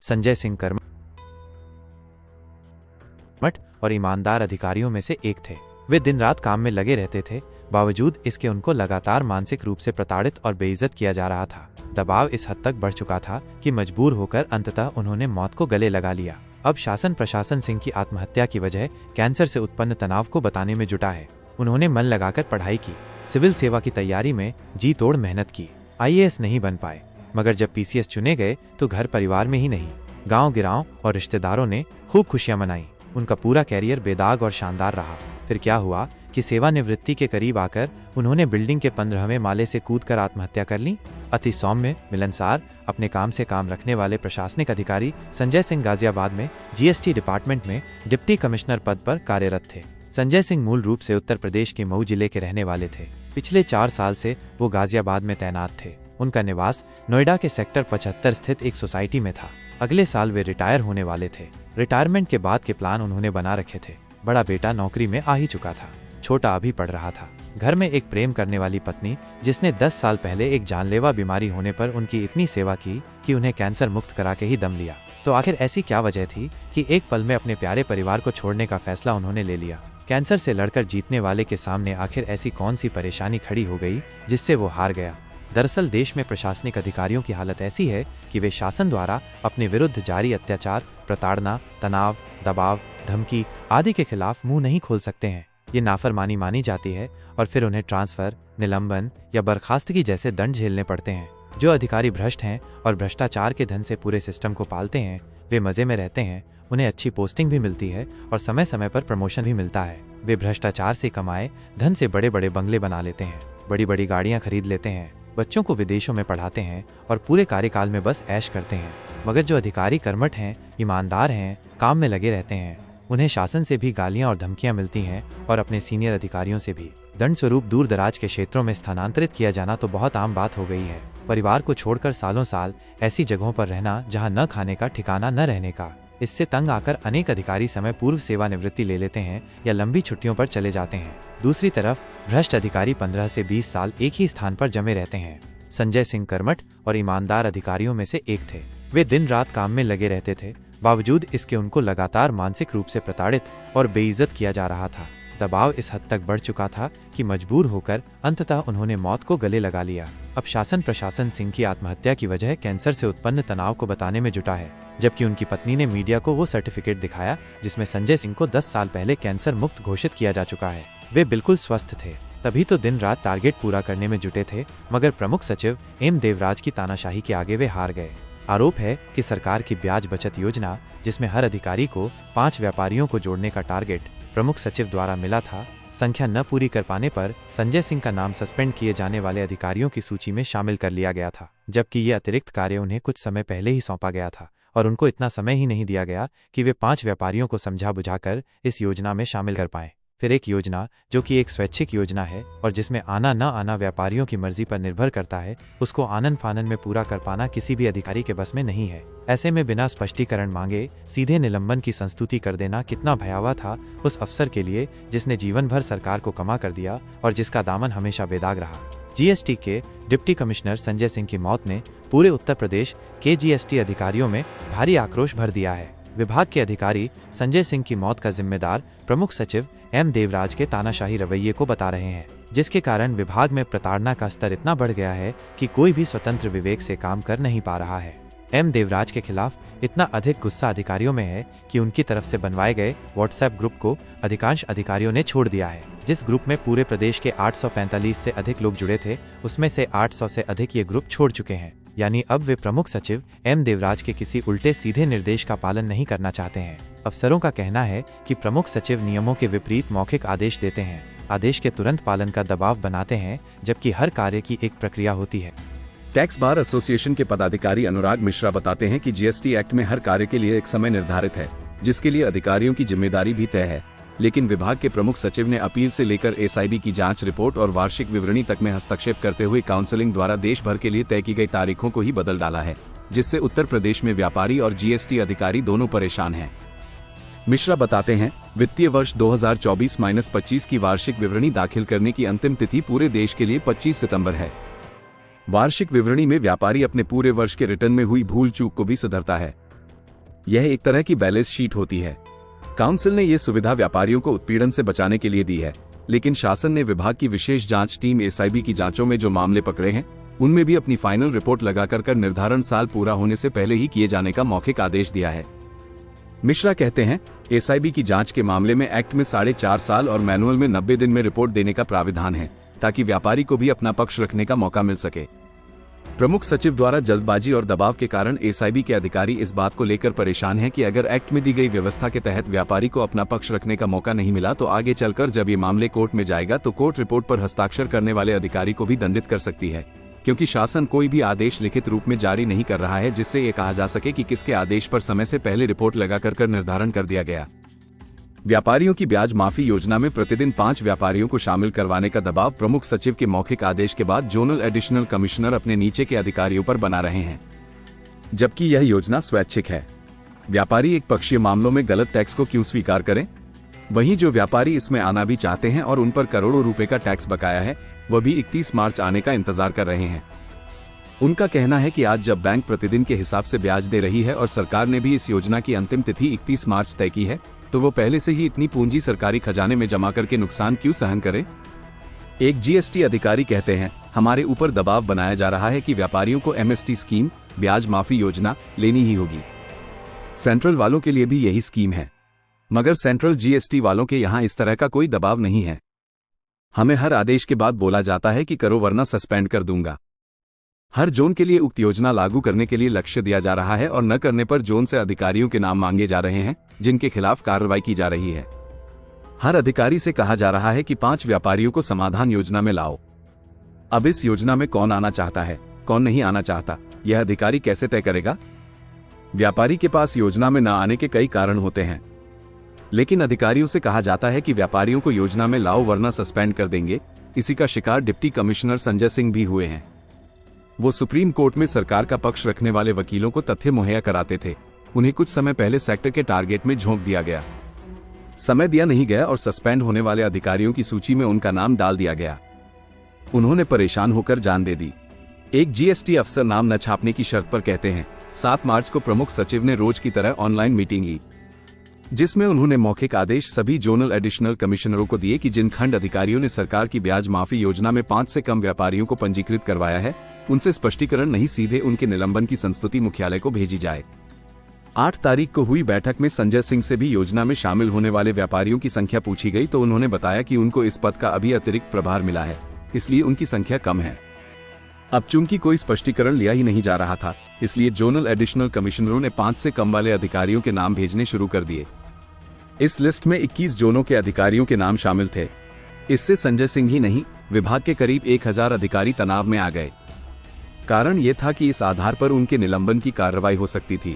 संजय सिंह कर्मठ और ईमानदार अधिकारियों में से एक थे। वे दिन रात काम में लगे रहते थे, बावजूद इसके उनको लगातार मानसिक रूप से प्रताड़ित और बेइज्जत किया जा रहा था। दबाव इस हद तक बढ़ चुका था कि मजबूर होकर अंततः उन्होंने मौत को गले लगा लिया। अब शासन प्रशासन सिंह की आत्महत्या की वजह कैंसर से उत्पन्न तनाव को बताने में जुटा है। उन्होंने मन लगाकर पढ़ाई की, सिविल सेवा की तैयारी में जी तोड़ मेहनत की, IAS नहीं बन पाए, मगर जब PCS चुने गए तो घर परिवार में ही नहीं, गांव गिरांव और रिश्तेदारों ने खूब खुशियां मनाई। उनका पूरा कैरियर बेदाग और शानदार रहा। फिर क्या हुआ कि सेवानिवृत्ति के करीब आकर उन्होंने बिल्डिंग के 15वें माले से कूदकर आत्महत्या कर ली। अति सौम्य, मिलनसार, अपने काम से काम रखने वाले प्रशासनिक अधिकारी संजय सिंह गाजियाबाद में GST डिपार्टमेंट में डिप्टी कमिश्नर पद पर कार्यरत थे। संजय सिंह मूल रूप से उत्तर प्रदेश के मऊ जिले के रहने वाले थे। पिछले 4 साल से वो गाजियाबाद में तैनात थे। उनका निवास नोएडा के सेक्टर 75 स्थित एक सोसाइटी में था। अगले साल वे रिटायर होने वाले थे। रिटायरमेंट के बाद के प्लान उन्होंने बना रखे थे। बड़ा बेटा नौकरी में आ ही चुका था, छोटा अभी पढ़ रहा था। घर में एक प्रेम करने वाली पत्नी, जिसने 10 साल पहले एक जानलेवा बीमारी होने पर उनकी इतनी सेवा की कि उन्हें कैंसर मुक्त करा के ही दम लिया। तो आखिर ऐसी क्या वजह थी कि एक पल में अपने प्यारे परिवार को छोड़ने का फैसला उन्होंने ले लिया। कैंसर से लड़कर जीतने वाले के सामने आखिर ऐसी कौन सी परेशानी खड़ी हो गई जिससे वो हार गया। दरअसल देश में प्रशासनिक अधिकारियों की हालत ऐसी है कि वे शासन द्वारा अपने विरुद्ध जारी अत्याचार, प्रताड़ना, तनाव, दबाव, धमकी आदि के खिलाफ मुंह नहीं खोल सकते हैं। ये नाफरमानी मानी जाती है और फिर उन्हें ट्रांसफर, निलंबन या बर्खास्तगी जैसे दंड झेलने पड़ते हैं। जो अधिकारी भ्रष्ट हैं और भ्रष्टाचार के धन से पूरे सिस्टम को पालते हैं, वे मजे में रहते हैं। उन्हें अच्छी पोस्टिंग भी मिलती है और समय समय पर प्रमोशन भी मिलता है। वे भ्रष्टाचार से कमाए धन से बड़े बड़े बंगले बना लेते हैं, बड़ी बड़ी गाड़ियां खरीद लेते हैं, बच्चों को विदेशों में पढ़ाते हैं और पूरे कार्यकाल में बस ऐश करते हैं। मगर जो अधिकारी कर्मठ हैं, ईमानदार हैं, काम में लगे रहते हैं, उन्हें शासन से भी गालियां और धमकियां मिलती हैं और अपने सीनियर अधिकारियों से भी। दंड स्वरूप दूर दराज के क्षेत्रों में स्थानांतरित किया जाना तो बहुत आम बात हो गई है। परिवार को छोड़कर सालों साल ऐसी जगहों पर रहना जहां न खाने का ठिकाना न रहने का। इससे तंग आकर अनेक अधिकारी समय पूर्व सेवानिवृत्ति ले लेते हैं या लंबी छुट्टियों पर चले जाते हैं। दूसरी तरफ भ्रष्ट अधिकारी 15 से 20 साल एक ही स्थान पर जमे रहते हैं। संजय सिंह कर्मठ और ईमानदार अधिकारियों में से एक थे। वे दिन रात काम में लगे रहते थे, बावजूद इसके उनको लगातार मानसिक रूप से प्रताड़ित और बेइज्जत किया जा रहा था। दबाव इस हद तक बढ़ चुका था कि मजबूर होकर अंततः उन्होंने मौत को गले लगा लिया। अब शासन प्रशासन सिंह की आत्महत्या की वजह कैंसर से उत्पन्न तनाव को बताने में जुटा है, जबकि उनकी पत्नी ने मीडिया को वो सर्टिफिकेट दिखाया जिसमें संजय सिंह को 10 साल पहले कैंसर मुक्त घोषित किया जा चुका है। वे बिल्कुल स्वस्थ थे, तभी तो दिन रात टारगेट पूरा करने में जुटे थे। मगर प्रमुख सचिव M देवराज की तानाशाही के आगे वे हार गए। आरोप है कि सरकार की ब्याज बचत योजना, जिसमें हर अधिकारी को 5 व्यापारियों को जोड़ने का टारगेट प्रमुख सचिव द्वारा मिला था, संख्या न पूरी कर पाने पर संजय सिंह का नाम सस्पेंड किए जाने वाले अधिकारियों की सूची में शामिल कर लिया गया था, जबकि ये अतिरिक्त कार्य उन्हें कुछ समय पहले ही सौंपा गया था और उनको इतना समय ही नहीं दिया गया कि वे 5 व्यापारियों को समझा बुझाकर इस योजना में शामिल कर पाएं। फिर एक योजना जो कि एक स्वैच्छिक योजना है और जिसमें आना न आना व्यापारियों की मर्जी पर निर्भर करता है, उसको आनन फानन में पूरा कर पाना किसी भी अधिकारी के बस में नहीं है। ऐसे में बिना स्पष्टीकरण मांगे सीधे निलंबन की संस्तुति कर देना कितना भयावह था उस अफसर के लिए, जिसने जीवन भर सरकार को कमा कर दिया और जिसका दामन हमेशा बेदाग रहा। GST के डिप्टी कमिश्नर संजय सिंह की मौत ने पूरे उत्तर प्रदेश के GST अधिकारियों में भारी आक्रोश भर दिया है। विभाग के अधिकारी संजय सिंह की मौत का जिम्मेदार प्रमुख सचिव M देवराज के तानाशाही रवैये को बता रहे हैं, जिसके कारण विभाग में प्रताड़ना का स्तर इतना बढ़ गया है कि कोई भी स्वतंत्र विवेक से काम कर नहीं पा रहा है। M देवराज के खिलाफ इतना अधिक गुस्सा अधिकारियों में है कि उनकी तरफ से बनवाए गए WhatsApp ग्रुप को अधिकांश अधिकारियों ने छोड़ दिया है। जिस ग्रुप में पूरे प्रदेश के 845 से अधिक लोग जुड़े थे, उसमें से 800 से अधिक ये ग्रुप छोड़ चुके हैं। यानी अब वे प्रमुख सचिव M देवराज के किसी उल्टे सीधे निर्देश का पालन नहीं करना चाहते हैं। अफसरों का कहना है कि प्रमुख सचिव नियमों के विपरीत मौखिक आदेश देते हैं, आदेश के तुरंत पालन का दबाव बनाते हैं, जबकि हर कार्य की एक प्रक्रिया होती है। टैक्स बार एसोसिएशन के पदाधिकारी अनुराग मिश्रा बताते हैं कि GST एक्ट में हर कार्य के लिए एक समय निर्धारित है, जिसके लिए अधिकारियों की जिम्मेदारी भी तय है। लेकिन विभाग के प्रमुख सचिव ने अपील से लेकर SIB की जांच रिपोर्ट और वार्षिक विवरणी तक में हस्तक्षेप करते हुए काउंसिलिंग द्वारा देश भर के लिए तय की गई तारीखों को ही बदल डाला है, जिससे उत्तर प्रदेश में व्यापारी और GST अधिकारी दोनों परेशान हैं। मिश्रा बताते हैं, वित्तीय वर्ष 2024-25 की वार्षिक विवरणी दाखिल करने की अंतिम तिथि पूरे देश के लिए 25 सितंबर है। वार्षिक विवरणी में व्यापारी अपने पूरे वर्ष के रिटर्न में हुई भूल चूक को भी सुधरता है। यह एक तरह की बैलेंस शीट होती है। काउंसिल ने यह सुविधा व्यापारियों को उत्पीड़न से बचाने के लिए दी है, लेकिन शासन ने विभाग की विशेष जांच टीम एसआईबी की जांचों में जो मामले पकड़े हैं उनमें भी अपनी फाइनल रिपोर्ट लगाकर कर निर्धारण साल पूरा होने से पहले ही किए जाने का मौखिक आदेश दिया है। मिश्रा कहते हैं, एसआईबी की जांच के मामले में एक्ट में 4.5 साल और मैनुअल में 90 दिन में रिपोर्ट देने का प्राविधान है, ताकि व्यापारी को भी अपना पक्ष रखने का मौका मिल सके। प्रमुख सचिव द्वारा जल्दबाजी और दबाव के कारण एसआईबी के अधिकारी इस बात को लेकर परेशान हैं कि अगर एक्ट में दी गई व्यवस्था के तहत व्यापारी को अपना पक्ष रखने का मौका नहीं मिला तो आगे चलकर जब ये मामले कोर्ट में जाएगा तो कोर्ट रिपोर्ट पर हस्ताक्षर करने वाले अधिकारी को भी दंडित कर सकती है, क्योंकि शासन कोई भी आदेश लिखित रूप में जारी नहीं कर रहा है जिससे ये कहा जा सके कि किसके आदेश पर समय से पहले रिपोर्ट लगाकर निर्धारण कर दिया गया। व्यापारियों की ब्याज माफी योजना में प्रतिदिन 5 व्यापारियों को शामिल करवाने का दबाव प्रमुख सचिव के मौखिक आदेश के बाद जोनल एडिशनल कमिश्नर अपने नीचे के अधिकारियों पर बना रहे हैं, जबकि यह योजना स्वैच्छिक है। व्यापारी एक पक्षीय मामलों में गलत टैक्स को क्यों स्वीकार करें? वहीं जो व्यापारी इसमें आना भी चाहते हैं और उन पर करोड़ों रुपए का टैक्स बकाया है, वह भी 31 मार्च आने का इंतजार कर रहे हैं। उनका कहना है कि आज जब बैंक प्रतिदिन के हिसाब से ब्याज दे रही है और सरकार ने भी इस योजना की अंतिम तिथि 31 मार्च तय की है, तो वो पहले से ही इतनी पूंजी सरकारी खजाने में जमा करके नुकसान क्यों सहन करे? एक जीएसटी अधिकारी कहते हैं, हमारे ऊपर दबाव बनाया जा रहा है कि व्यापारियों को एमएसटी स्कीम, ब्याज माफी योजना लेनी ही होगी। सेंट्रल वालों के लिए भी यही स्कीम है, मगर सेंट्रल जीएसटी वालों के यहाँ इस तरह का कोई दबाव नहीं है। हमें हर आदेश के बाद बोला जाता है कि करो वरना सस्पेंड कर दूंगा। हर जोन के लिए उक्त योजना लागू करने के लिए लक्ष्य दिया जा रहा है और न करने पर जोन से अधिकारियों के नाम मांगे जा रहे हैं जिनके खिलाफ कार्रवाई की जा रही है। हर अधिकारी से कहा जा रहा है कि 5 व्यापारियों को समाधान योजना में लाओ। अब इस योजना में कौन आना चाहता है, कौन नहीं आना चाहता, यह अधिकारी कैसे तय करेगा? व्यापारी के पास योजना में न आने के कई कारण होते हैं, लेकिन अधिकारियों से कहा जाता है कि व्यापारियों को योजना में लाओ वरना सस्पेंड कर देंगे। इसी का शिकार डिप्टी कमिश्नर संजय सिंह भी हुए हैं। वो सुप्रीम कोर्ट में सरकार का पक्ष रखने वाले वकीलों को तथ्य मुहैया कराते थे। उन्हें कुछ समय पहले सेक्टर के टारगेट में झोंक दिया गया, समय दिया नहीं गया और सस्पेंड होने वाले अधिकारियों की सूची में उनका नाम डाल दिया गया। उन्होंने परेशान होकर जान दे दी। एक जीएसटी अफसर नाम न छापने की शर्त पर कहते हैं, 7 मार्च को प्रमुख सचिव ने रोज की तरह ऑनलाइन मीटिंग ली, जिसमें उन्होंने मौखिक आदेश सभी जोनल एडिशनल कमिश्नरों को दिए कि जिन खंड अधिकारियों ने सरकार की ब्याज माफी योजना में 5 से कम व्यापारियों को पंजीकृत करवाया है, उनसे स्पष्टीकरण नहीं सीधे उनके निलंबन की संस्तुति मुख्यालय को भेजी जाए। 8 तारीख को हुई बैठक में संजय सिंह से भी योजना में शामिल होने वाले व्यापारियों की संख्या पूछी गई तो उन्होंने बताया कि उनको इस पद का अभी अतिरिक्त प्रभार मिला है, इसलिए उनकी संख्या कम है। अब चूंकि कोई स्पष्टीकरण लिया ही नहीं जा रहा था, इसलिए जोनल एडिशनल कमिश्नरों ने 5 से कम वाले अधिकारियों के नाम भेजने शुरू कर दिए। इस लिस्ट में 21 जोनों के अधिकारियों के नाम शामिल थे। इससे संजय सिंह ही नहीं, विभाग के करीब 1000 अधिकारी तनाव में आ गए। कारण ये था कि इस आधार पर उनके निलंबन की कार्रवाई हो सकती थी।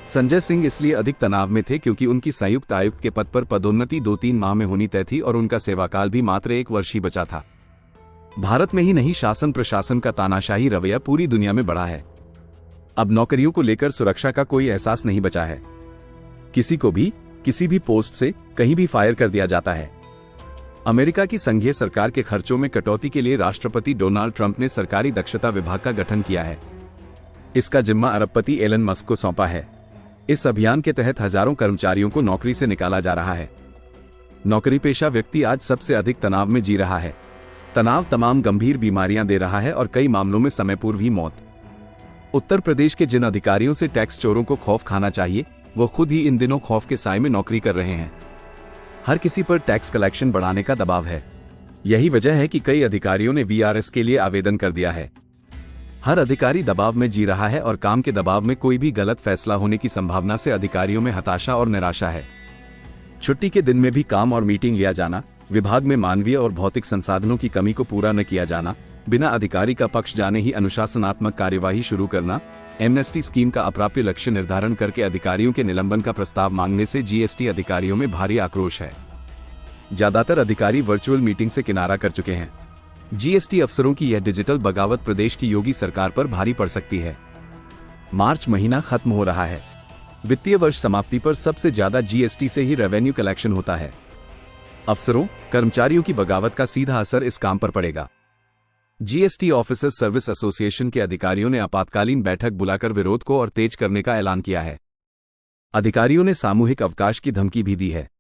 संजय सिंह इसलिए अधिक तनाव में थे क्योंकि उनकी संयुक्त आयुक्त के पद पर पदोन्नति 2-3 माह में होनी तय थी और उनका सेवाकाल भी मात्र 1 वर्ष ही बचा था। भारत में ही नहीं, शासन प्रशासन का तानाशाही रवैया पूरी दुनिया में बढ़ा है। अब नौकरियों को लेकर सुरक्षा का कोई एहसास नहीं बचा है। किसी को भी किसी भी पोस्ट से कहीं भी फायर कर दिया जाता है। अमेरिका की संघीय सरकार के खर्चों में कटौती के लिए राष्ट्रपति डोनाल्ड ट्रंप ने सरकारी दक्षता विभाग का गठन किया है। इसका जिम्मा अरबपति एलन मस्क को सौंपा है। इस अभियान के तहत हजारों कर्मचारियों को नौकरी से निकाला जा रहा है। नौकरी पेशा व्यक्ति आज सबसे अधिक तनाव में जी रहा है। तनाव तमाम गंभीर बीमारियां दे रहा है और कई मामलों में समय पूर्व ही मौत। उत्तर प्रदेश के जिन अधिकारियों से टैक्स चोरों को खौफ खाना चाहिए, वो खुद ही इन दिनों खौफ के साए में नौकरी कर रहे हैं। हर किसी पर टैक्स कलेक्शन बढ़ाने का दबाव है। यही वजह है कि कई अधिकारियों ने वीआरएस के लिए आवेदन कर दिया है। हर अधिकारी दबाव में जी रहा है और काम के दबाव में कोई भी गलत फैसला होने की संभावना से अधिकारियों में हताशा और निराशा है। छुट्टी के दिन में भी काम और मीटिंग लिया जाना, विभाग में मानवीय और भौतिक संसाधनों की कमी को पूरा न किया जाना, बिना अधिकारी का पक्ष जाने ही अनुशासनात्मक कार्यवाही शुरू करना, एमनेस्टी स्कीम का अप्राप्य लक्ष्य निर्धारण करके अधिकारियों के निलंबन का प्रस्ताव मांगने से जीएसटी अधिकारियों में भारी आक्रोश है। ज्यादातर अधिकारी वर्चुअल मीटिंग से किनारा कर चुके हैं। जीएसटी अफसरों की यह डिजिटल बगावत प्रदेश की योगी सरकार पर भारी पड़ सकती है। मार्च महीना खत्म हो रहा है। वित्तीय वर्ष समाप्ति पर सबसे ज्यादा जीएसटी से ही रेवेन्यू कलेक्शन होता है। अफसरों, कर्मचारियों की बगावत का सीधा असर इस काम पर पड़ेगा। जीएसटी ऑफिसर्स सर्विस एसोसिएशन के अधिकारियों ने आपातकालीन बैठक बुलाकर विरोध को और तेज करने का ऐलान किया है। अधिकारियों ने सामूहिक अवकाश की धमकी भी दी है।